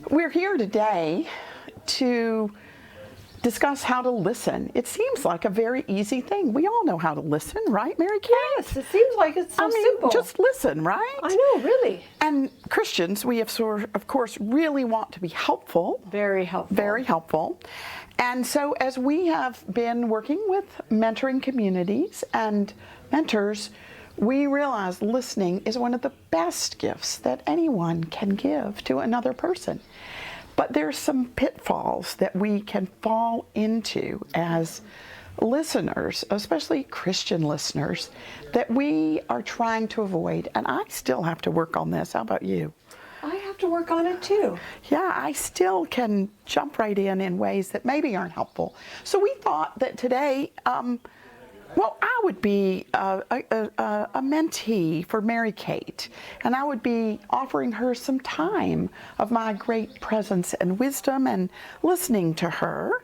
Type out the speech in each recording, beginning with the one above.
We're here today to discuss how to listen. It seems like a very easy thing. We all know how to listen, right, Mary Kay? Yes, it seems like it's so simple. Just listen, right? I know, really. And Christians, we of course, really want to be helpful. Very helpful. Very helpful. And so as we have been working with mentoring communities and mentors, we realize listening is one of the best gifts that anyone can give to another person. But there's some pitfalls that we can fall into as listeners, especially Christian listeners, that we are trying to avoid. And I still have to work on this. How about you? I have to work on it too. Yeah, I still can jump right in ways that maybe aren't helpful. So we thought that today, I would be a mentee for Mary Kate, and I would be offering her some time of my great presence and wisdom and listening to her,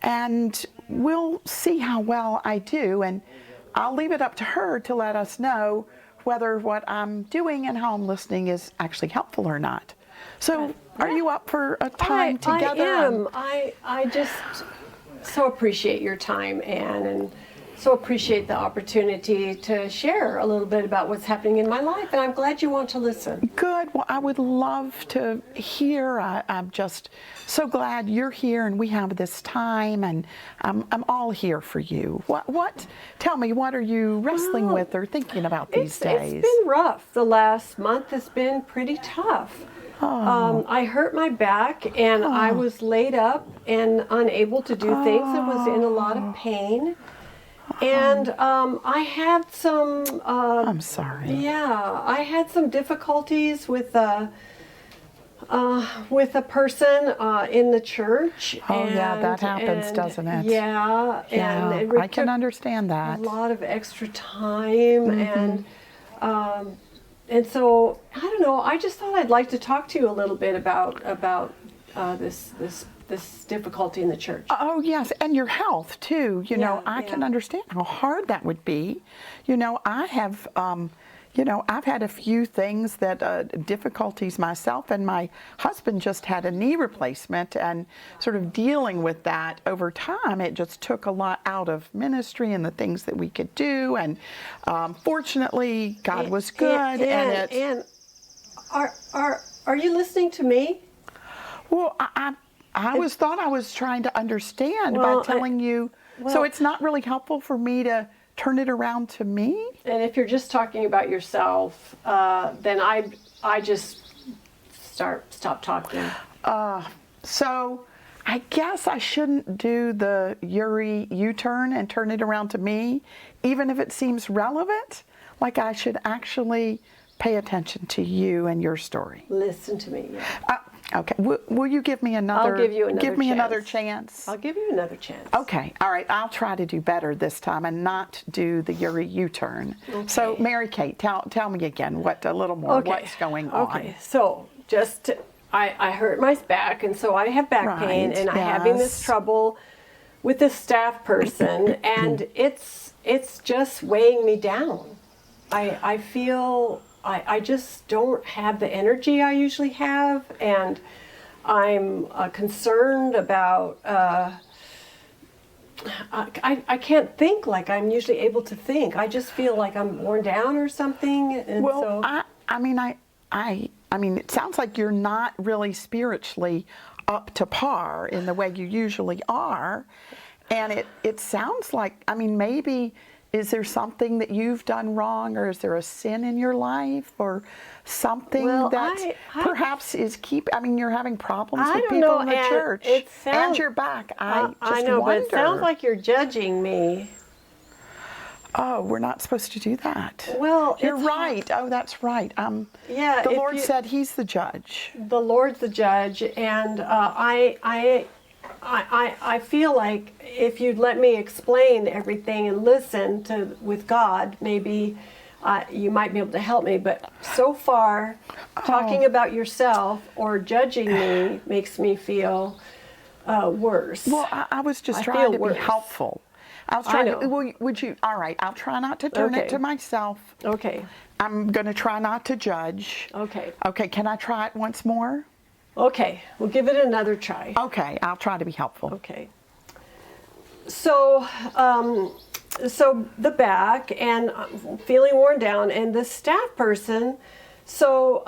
and we'll see how well I do, and I'll leave it up to her to let us know whether what I'm doing and how I'm listening is actually helpful or not. So, are you up for a time together? I am. I just so appreciate your time, Anne, and so appreciate the opportunity to share a little bit about what's happening in my life, and I'm glad you want to listen. Good. Well, I would love to hear. I'm just so glad you're here and we have this time, and I'm all here for you. Tell me, what are you wrestling with or thinking about these days? It's been rough. The last month has been pretty tough. I hurt my back, and I was laid up and unable to do things. I was in a lot of pain. And I had some. I'm sorry. Yeah, I had some difficulties with a person in the church. Yeah, that happens, doesn't it? Yeah, yeah, and it I can understand that. A lot of extra time, and so I don't know. I just thought I'd like to talk to you a little bit about this difficulty in the church. Oh, yes, and your health, too. I can understand how hard that would be. I have, I've had a few things that, difficulties myself, and my husband just had a knee replacement, and sort of dealing with that over time, it just took a lot out of ministry and the things that we could do, and fortunately, God was good. And are you listening to me? Well, I thought I was trying to understand by telling you. So it's not really helpful for me to turn it around to me? And if you're just talking about yourself, then I just stop talking. So I guess I shouldn't do the Yuri U-turn and turn it around to me, even if it seems relevant. Like I should actually pay attention to you and your story. Listen to me. Yeah. Okay. Will you give me another? I'll give you another Give me chance. another chance. I'll give you another chance. Okay. All right. I'll try to do better this time and not do the Yuri U-turn. Okay. So, Mary Kate, tell me again a little more. Okay. What's going on? Okay. So I hurt my back, and so I have back pain, and I'm having this trouble with the staff person, and it's just weighing me down. I feel. I just don't have the energy I usually have, and I'm concerned about, I can't think like I'm usually able to think. I just feel like I'm worn down or something. And well, I mean, it sounds like you're not really spiritually up to par in the way you usually are, and it sounds like, maybe. Is there something that you've done wrong, or is there a sin in your life, or something that perhaps is you're having problems with people in the church and your back. I know, but it sounds like you're judging me. Oh, we're not supposed to do that. Well, you're right. Oh, that's right. Yeah. The Lord said He's the judge. The Lord's the judge, and I feel like if you'd let me explain everything and listen with God, maybe you might be able to help me. But so far, talking about yourself or judging me makes me feel worse. Well, I was just trying to be helpful. I was trying to. Would you? All right. I'll try not to turn it to myself. Okay. I'm going to try not to judge. Okay. Okay. Can I try it once more? Okay, we'll give it another try. Okay, I'll try to be helpful. Okay. So, so the back, and I'm feeling worn down, and the staff person. So,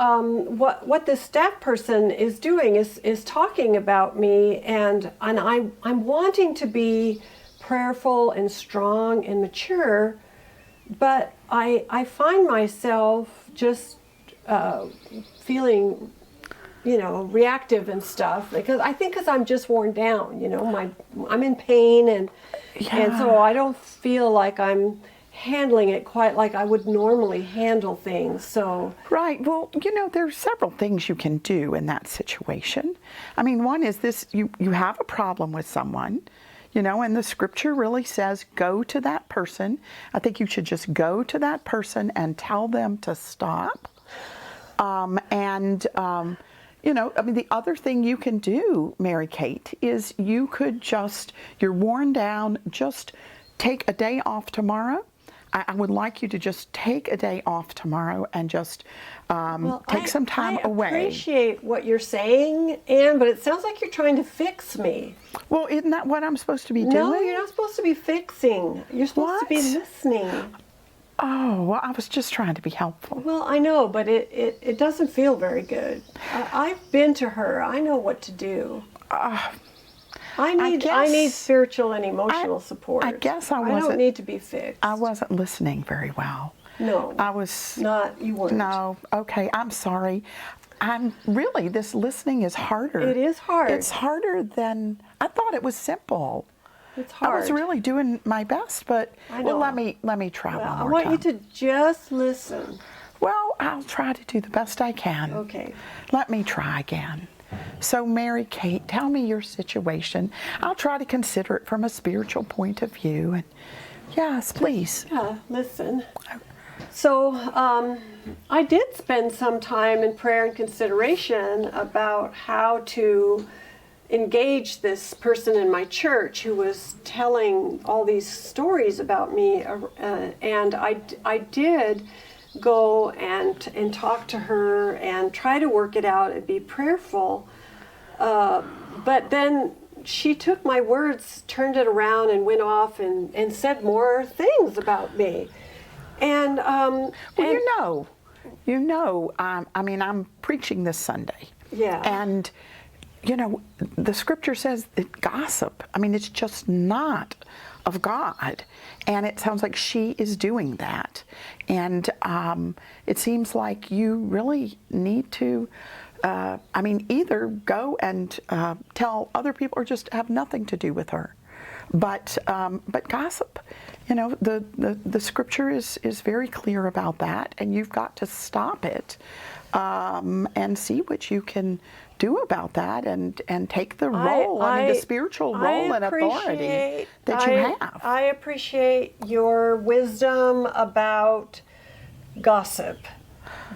what the staff person is doing is talking about me, and I'm wanting to be prayerful and strong and mature, but I find myself just feeling, reactive and stuff, because I'm just worn down, I'm in pain, and so I don't feel like I'm handling it quite like I would normally handle things. So right. Well, there's several things you can do in that situation. I mean, one is this: you have a problem with someone, and the scripture really says go to that person. I think you should just go to that person and tell them to stop. The other thing you can do, Mary Kate, is you could you're worn down, just take a day off tomorrow. I would like you to just take a day off tomorrow and just take some time away. I appreciate what you're saying, Anne, but it sounds like you're trying to fix me. Well, isn't that what I'm supposed to be doing? No, you're not supposed to be fixing. You're supposed to be listening. Oh, well, I was just trying to be helpful. Well, I know, but it doesn't feel very good. I've been to her. I know what to do. I need spiritual and emotional support. I guess I don't need to be fixed. I wasn't listening very well. No. I was not. You weren't. No. Okay. I'm sorry. This listening is harder. It is hard. It's harder than I thought. It was simple. It's hard. I was really doing my best, but well, let me try one more time. I want you to just listen. Well, I'll try to do the best I can. Okay. Let me try again. So, Mary Kate, tell me your situation. I'll try to consider it from a spiritual point of view. And yes, please. Yeah, listen. So, I did spend some time in prayer and consideration about how to engage this person in my church who was telling all these stories about me, and I did go and talk to her and try to work it out and be prayerful, but then she took my words, turned it around, and went off and said more things about me. And I'm preaching this Sunday. Yeah. And the scripture says that gossip, it's just not of God. And it sounds like she is doing that. And it seems like you really need to, either go and tell other people or just have nothing to do with her. But gossip, the scripture is very clear about that, and you've got to stop it and see what you can do about that, and take the role, the spiritual role and authority that you have. I appreciate your wisdom about gossip,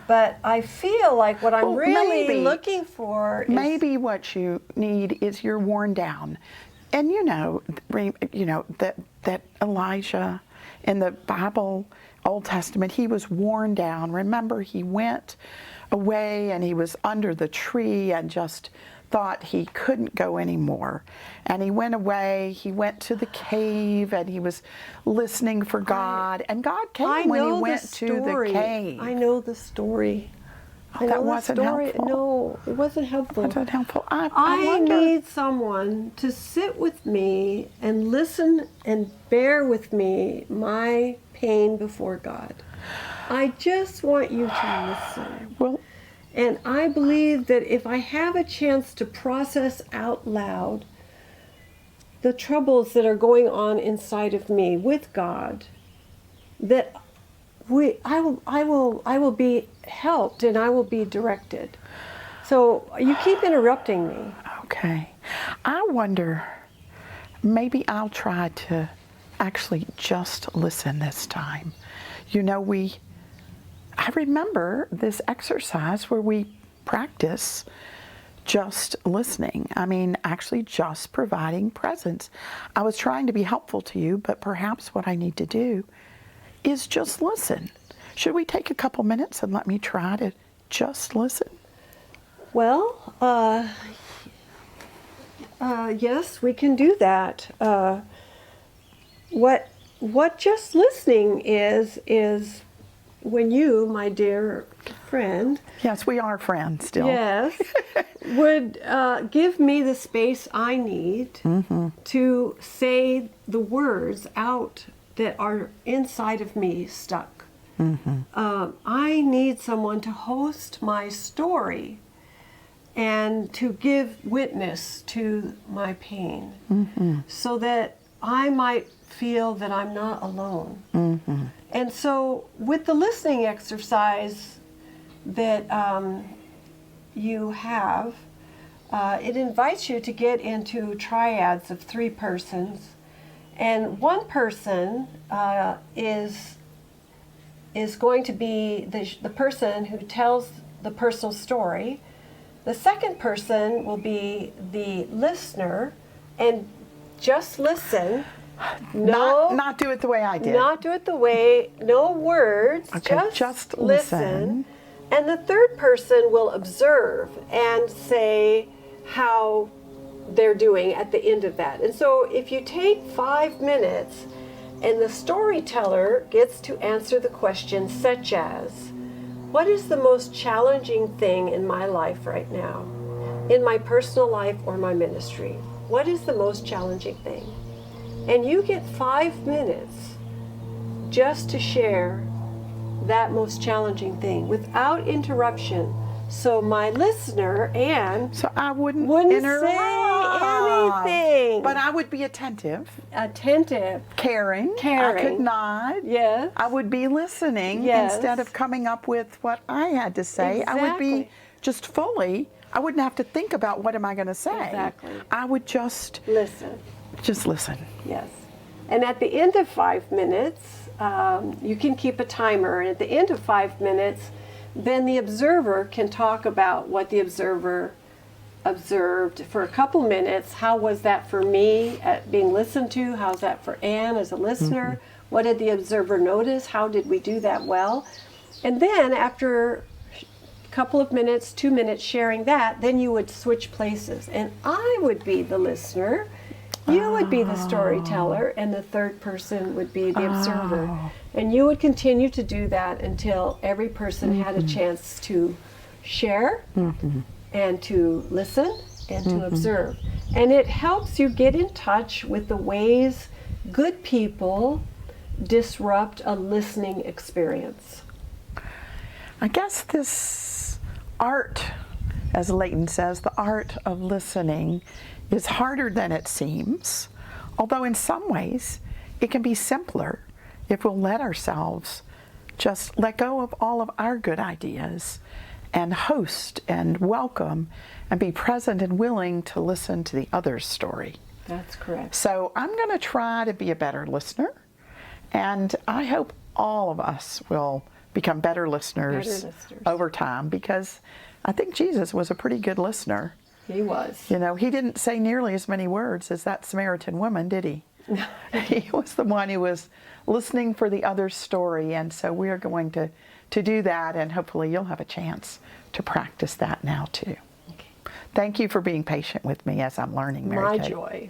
but I feel like what I'm really looking for is... Maybe what you need is you're worn down. And that Elijah in the Bible, Old Testament, he was worn down. Remember, he went away and he was under the tree and just thought he couldn't go anymore. And he went away, he went to the cave, and he was listening for God. And God came when he went to the cave. I know the story. That wasn't helpful. No, it wasn't helpful. Wasn't helpful. I need someone to sit with me and listen and bear with me my pain before God. I just want you to listen. Well, and I believe that if I have a chance to process out loud the troubles that are going on inside of me with God, that I will be helped and I will be directed. So you keep interrupting me. Okay. I wonder, maybe I'll try to actually just listen this time. I remember this exercise where we practice just listening. Actually just providing presence. I was trying to be helpful to you, but perhaps what I need to do is just listen. Should we take a couple minutes and let me try to just listen? Well, yes, we can do that. What just listening is when you, my dear friend, Yes, we are friends still. yes, would give me the space I need to say the words out that are inside of me stuck. I need someone to host my story and to give witness to my pain so that I might feel that I'm not alone. And so with the listening exercise that you have, it invites you to get into triads of 3 persons, and one person is going to be the person who tells the personal story. The second person will be the listener, and just listen. Not do it the way I did. Not do it the way, no words, Okay, just listen. And the third person will observe and say how they're doing at the end of that. And so if you take 5 minutes and the storyteller gets to answer the questions such as, what is the most challenging thing in my life right now? In my personal life or my ministry? What is the most challenging thing? And you get 5 minutes just to share that most challenging thing without interruption. So my listener, Anne, So I wouldn't say interrupt, anything. but I would be attentive, caring. I could nod. Yes. I would be listening Yes. instead of coming up with what I had to say. I would be Exactly. just fully. I wouldn't have to think about what am I going to say. Exactly. I would just Listen. listen. Yes. And at the end of 5 minutes, you can keep a timer. And at the end of 5 minutes, then the observer can talk about what the observer observed for a couple minutes. How was that for me at being listened to? How's that for Anne as a listener? What did the observer notice? How did we do that well? And then after a couple of minutes, 2 minutes sharing that, then you would switch places. And I would be the listener, you would be the storyteller, and the third person would be the observer. And you would continue to do that until every person had a chance to share and to listen and to observe. And it helps you get in touch with the ways good people disrupt a listening experience. I guess this art, as Leighton says, the art of listening is harder than it seems, although in some ways it can be simpler if we'll let ourselves just let go of all of our good ideas and host and welcome and be present and willing to listen to the other's story. That's correct. So I'm going to try to be a better listener, and I hope all of us will become better listeners over time, because I think Jesus was a pretty good listener. He was. You know, he didn't say nearly as many words as that Samaritan woman, did he? He was the one who was listening for the other's story, and so we are going to do that, and hopefully you'll have a chance to practice that now too. Okay. Thank you for being patient with me as I'm learning, Mary My Kate. joy.